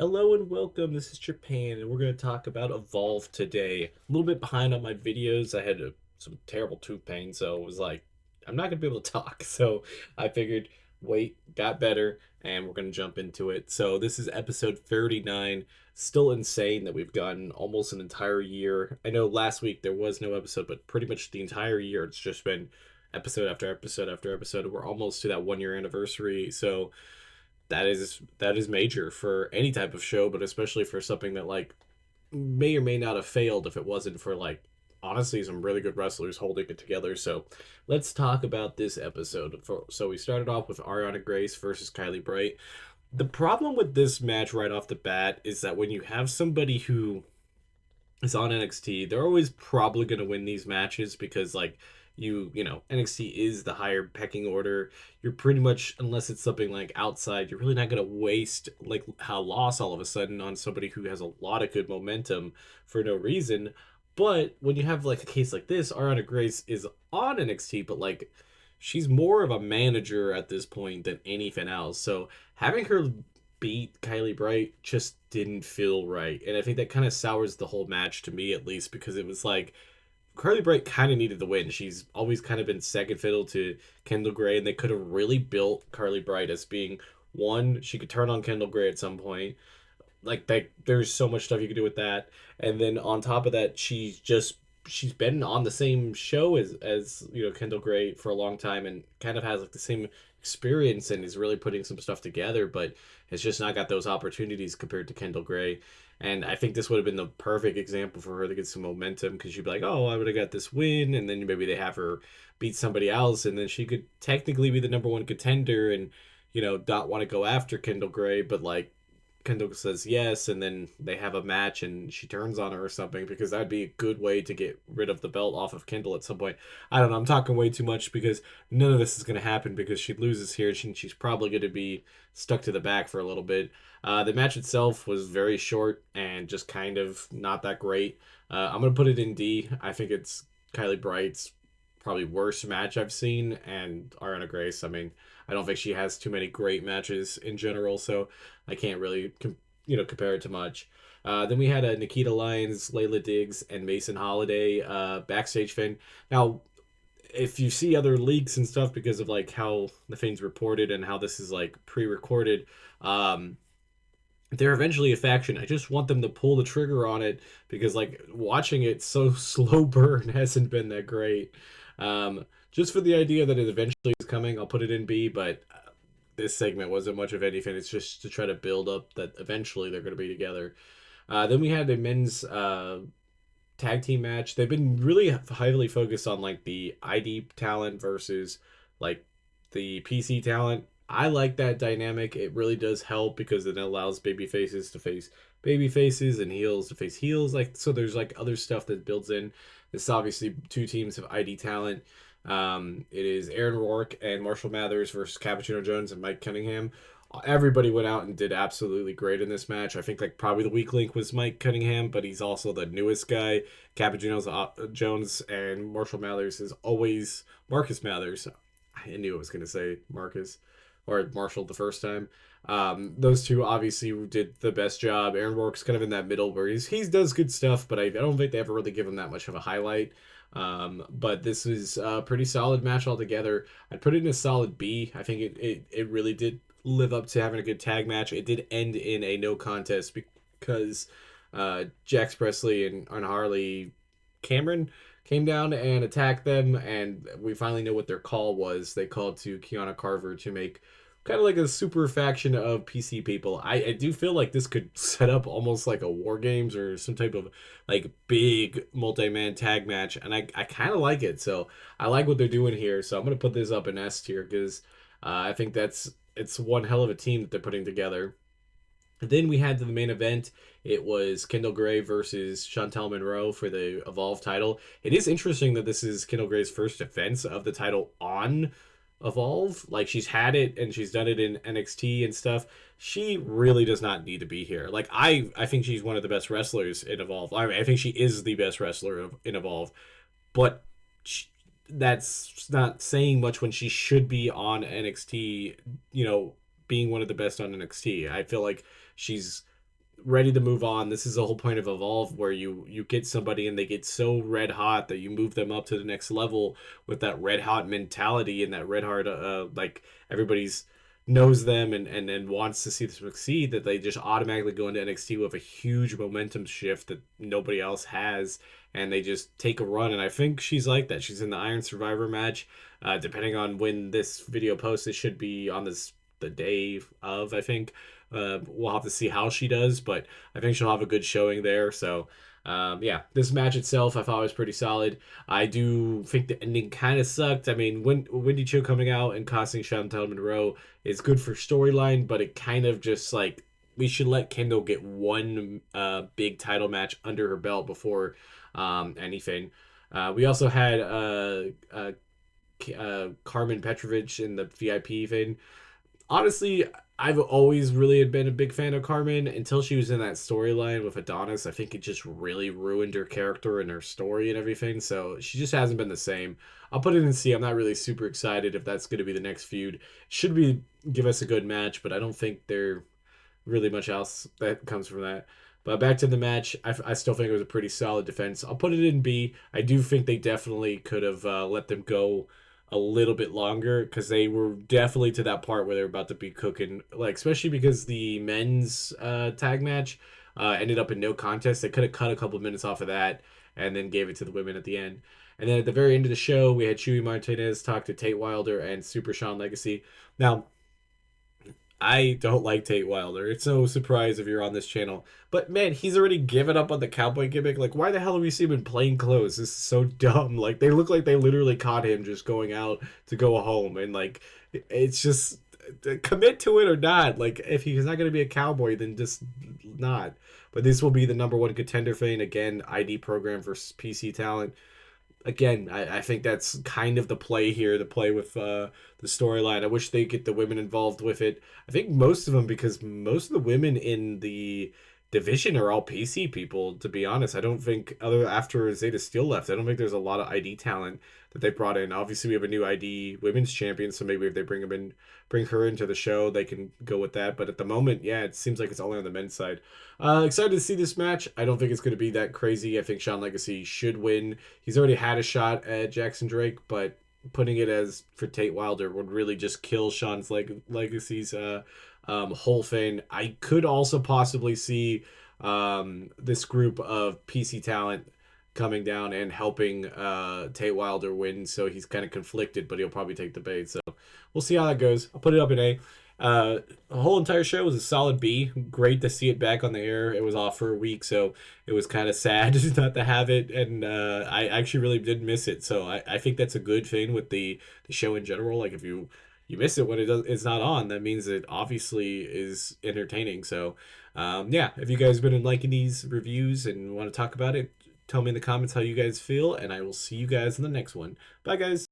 Hello and welcome. This is Japan, and we're going to talk about Evolve today. A little bit behind on my videos. I had some terrible tooth pain, so it was like, I'm not going to be able to talk. So I figured, wait, got better, and we're going to jump into it. So this is episode 39. Still insane that we've gotten almost an entire year. I know last week there was no episode, but pretty much the entire year it's just been episode after episode after episode. We're almost to that 1 year anniversary. So that is major for any type of show, but especially for something that like may or may not have failed if it wasn't for like honestly some really good wrestlers holding it together. So let's talk about this episode. So we started off with Ariana Grace versus Kylie Bright. The problem with this match right off the bat is that when you have somebody who is on NXT, they're always probably going to win these matches because like you know NXT is the higher pecking order. You're pretty much, unless it's something like outside, you're really not going to waste like how loss all of a sudden on somebody who has a lot of good momentum for no reason. But when you have like a case like this, Ariana Grace is on NXT, but like she's more of a manager at this point than anything else. So having her beat Kylie Bright just didn't feel right. And I think that kind of sours the whole match to me, at least, because it was like Carly Bright kind of needed the win. She's always kind of been second fiddle to Kendall Gray, and they could have really built Carly Bright as being one, she could turn on Kendall Gray at some point. Like that, there's so much stuff you could do with that. And then on top of that, she's been on the same show as Kendall Gray for a long time and kind of has like the same experience and is really putting some stuff together, but has just not got those opportunities compared to Kendall Gray. And I think this would have been the perfect example for her to get some momentum because she'd be like, oh, I would have got this win. And then maybe they have her beat somebody else. And then she could technically be the number one contender and, not want to go after Kendall Gray. But like Kendall says yes. And then they have a match and she turns on her or something because that'd be a good way to get rid of the belt off of Kendall at some point. I don't know. I'm talking way too much because none of this is going to happen because she loses here. She's probably going to be stuck to the back for a little bit. The match itself was very short and just kind of not that great. I'm going to put it in D. I think it's Kylie Bright's probably worst match I've seen, and Ariana Grace. I mean, I don't think she has too many great matches in general, so I can't really compare it to much. Then we had Nikita Lyons, Layla Diggs, and Mason Holiday backstage thing. Now, if you see other leaks and stuff because of like how the things reported and how this is like pre-recorded, they're eventually a faction. I just want them to pull the trigger on it because like watching it so slow burn hasn't been that great. Just for the idea that it eventually is coming, I'll put it in B, but this segment wasn't much of anything. It's just to try to build up that eventually they're going to be together. Then we had a men's tag team match. They've been really heavily focused on like the ID talent versus like the PC talent. I like that dynamic. It really does help because it allows baby faces to face baby faces and heels to face heels. Like so, there's like other stuff that builds in. This obviously two teams of ID talent. It is Aaron Rourke and Marshall Mathers versus Cappuccino Jones and Mike Cunningham. Everybody went out and did absolutely great in this match. I think like probably the weak link was Mike Cunningham, but he's also the newest guy. Cappuccino Jones and Marshall Mathers is always Marcus Mathers. I knew I was going to say Marcus or Marshall the first time. Those two obviously did the best job. Aaron Rourke's kind of in that middle where he does good stuff, but I don't think they ever really give him that much of a highlight. But this is a pretty solid match altogether. I'd put it in a solid B. I think it really did live up to having a good tag match. It did end in a no contest because Jax Presley and Harley Cameron came down and attacked them, and we finally know what their call was. They called to Kiana Carver to make kind of like a super faction of PC people. I do feel like this could set up almost like a War Games or some type of like big multi-man tag match, and I kind of like it. So I like what they're doing here. So I'm going to put this up in S tier because I think it's one hell of a team that they're putting together. Then we had the main event. It was Kendall Gray versus Chantel Monroe for the Evolve title. It is interesting that this is Kendall Gray's first defense of the title on Evolve. Like she's had it and she's done it in NXT and stuff. She really does not need to be here. Like I think she's one of the best wrestlers in Evolve. I mean, I think she is the best wrestler in Evolve, but that's not saying much when she should be on NXT. Being one of the best on NXT. I feel like she's ready to move on. This is the whole point of Evolve, where you get somebody and they get so red hot that you move them up to the next level with that red hot mentality and that red hot like everybody's knows them and wants to see them succeed, that they just automatically go into NXT with a huge momentum shift that nobody else has, and they just take a run. And I think she's like that. She's in the Iron Survivor match. Depending on when this video posts, it should be on this the day of, I think. We'll have to see how she does, but I think she'll have a good showing there. So, yeah, this match itself I thought was pretty solid. I do think the ending kind of sucked. I mean, when Wendy Cho coming out and costing Chantel Monroe is good for storyline, but it kind of just like we should let Kendall get one big title match under her belt before anything. We also had Carmen Petrovich in the VIP thing. Honestly, I've always really been a big fan of Carmen until she was in that storyline with Adonis. I think it just really ruined her character and her story and everything. So she just hasn't been the same. I'll put it in C. I'm not really super excited if that's going to be the next feud. Should be give us a good match, but I don't think they're really much else that comes from that. But back to the match, I still think it was a pretty solid defense. I'll put it in B. I do think they definitely could have let them go a little bit longer because they were definitely to that part where they were about to be cooking. Like especially because the men's tag match ended up in no contest. They could have cut a couple of minutes off of that and then gave it to the women at the end. And then at the very end of the show, we had Chewy Martinez talk to Tate Wilder and Super Sean Legacy. Now, I don't like Tate Wilder. It's no surprise if you're on this channel. But man, he's already given up on the cowboy gimmick. Like, why the hell do we see him in plain clothes? This is so dumb. Like, they look like they literally caught him just going out to go home. And, like, it's just commit to it or not. Like, if he's not going to be a cowboy, then just not. But this will be the number one contender thing. Again, ID program versus PC talent. Again, I think that's kind of the play here, to play with the storyline. I wish they get the women involved with it. I think most of them, because most of the women in the division are all PC people, to be honest. I don't think, other after Zeta Steel left, I don't think there's a lot of ID talent that they brought in. Obviously, we have a new ID women's champion, so maybe if they bring her into the show, they can go with that. But at the moment, yeah, it seems like it's only on the men's side. Excited to see this match. I don't think it's going to be that crazy. I think Sean Legacy should win. He's already had a shot at Jackson Drake, but putting it as for Tate Wilder would really just kill Sean's Legacy's whole thing. I could also possibly see this group of PC talent coming down and helping Tate Wilder win, so he's kind of conflicted, but he'll probably take the bait. So we'll see how that goes. I'll put it up in A. The whole entire show was a solid B. Great to see it back on the air. It was off for a week, so it was kind of sad not to have it, and I actually really did miss it. So I think that's a good thing with the show in general. Like if you miss it when it's not on, that means it obviously is entertaining. So yeah, if you guys have been liking these reviews and want to talk about it, tell me in the comments how you guys feel, and I will see you guys in the next one. Bye, guys.